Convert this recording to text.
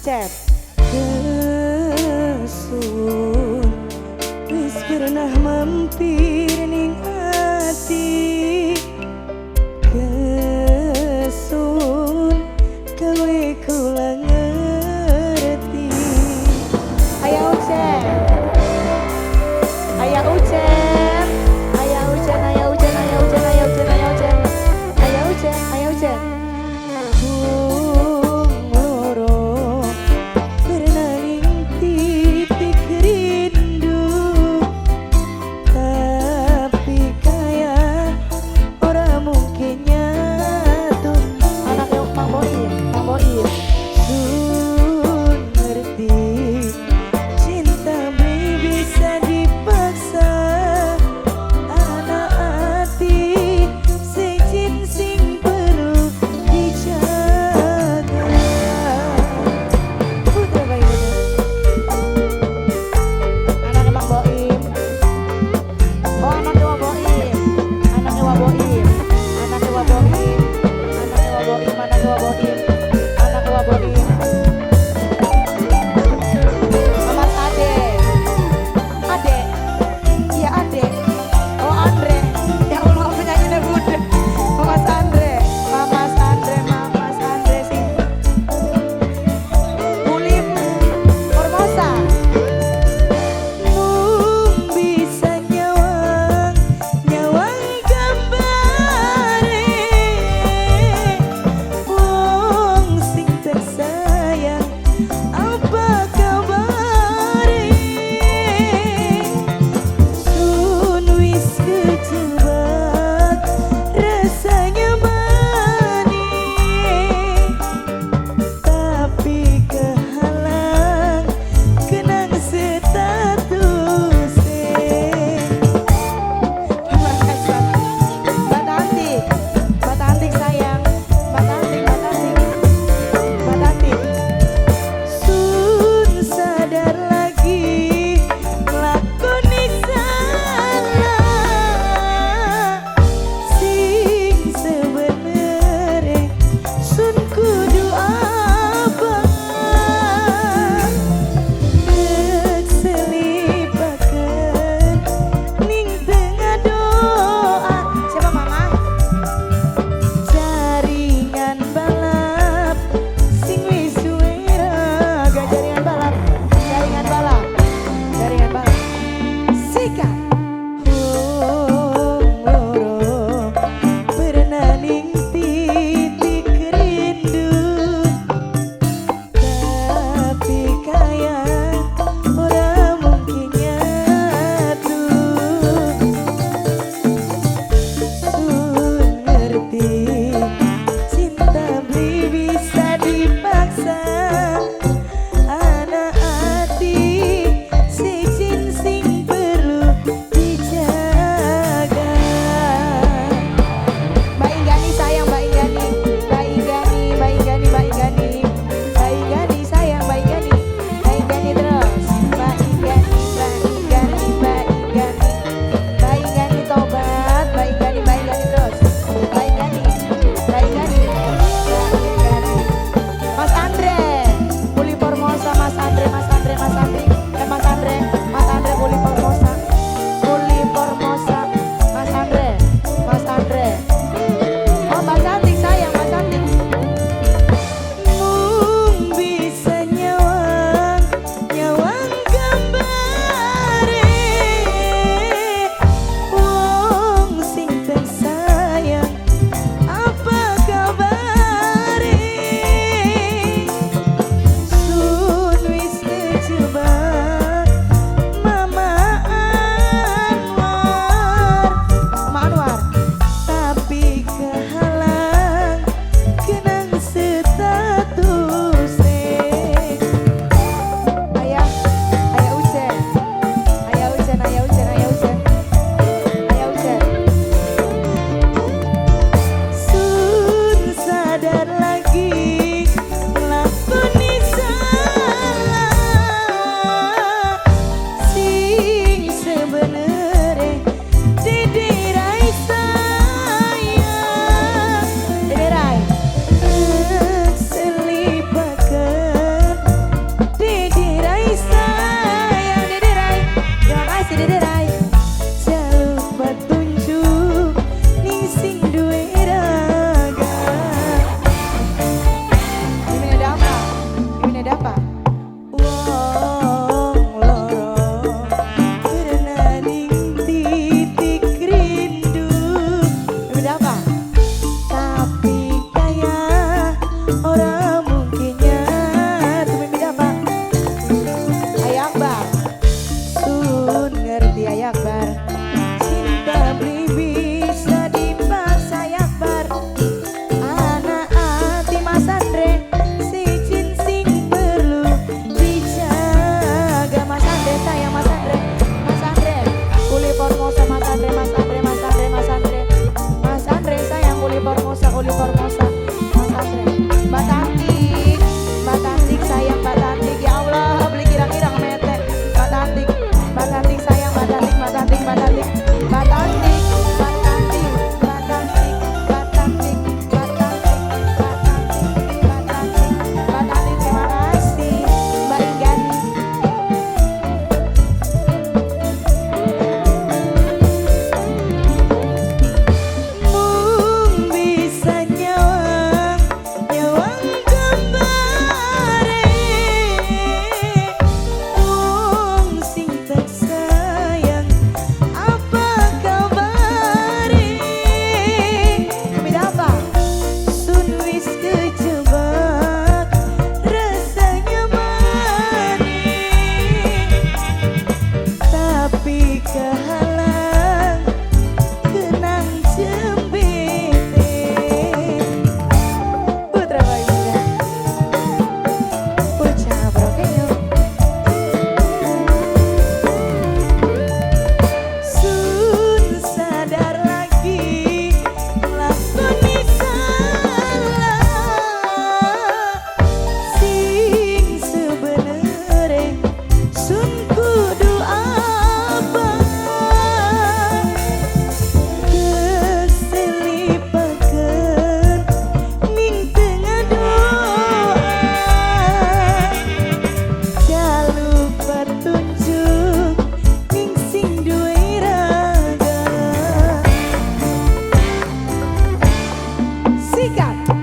Ucap. Kesun wis pernah mampir ning ati. Kesun kowe kula ngerti. Ayo Ucap. Ayo Ucap. Ayo Ucap, ayo Ucap, ayo Ucap, ayo Ucap, ayo Ucap. Ayo Ucap, ayo Ucap. Poli Formosa, Mas Andre. Mbak Tantik, Mbak Tantik sayang Mbak Tantik. Ya Allah, beli kirang-kirang mete. Mbak Tantik, Mbak Tantik sayang Mbak Tantik, Mbak Tantik, Mbak Tantik, Mbak Tantik, Mbak Tantik, Mbak Tantik, Mbak Tantik, Mbak Tantik, Mbak Tantik, Mbak Tantik, Mbak Tantik, terima kasih. Mbak Inggani. Mung bisa nyawang nyawang kembare wong sing tak sayang apa kabare Beda apa? sun wis kejebak rasanya manis tapi kehalang kenang cembete Putra Baginda. Bocah brokeyo. sun sadar lagi lakoni salah sing sebenere sun kudu apa keselipakeun ning tengah doa jaluk petunjuk ning sing duwe raga Sikat.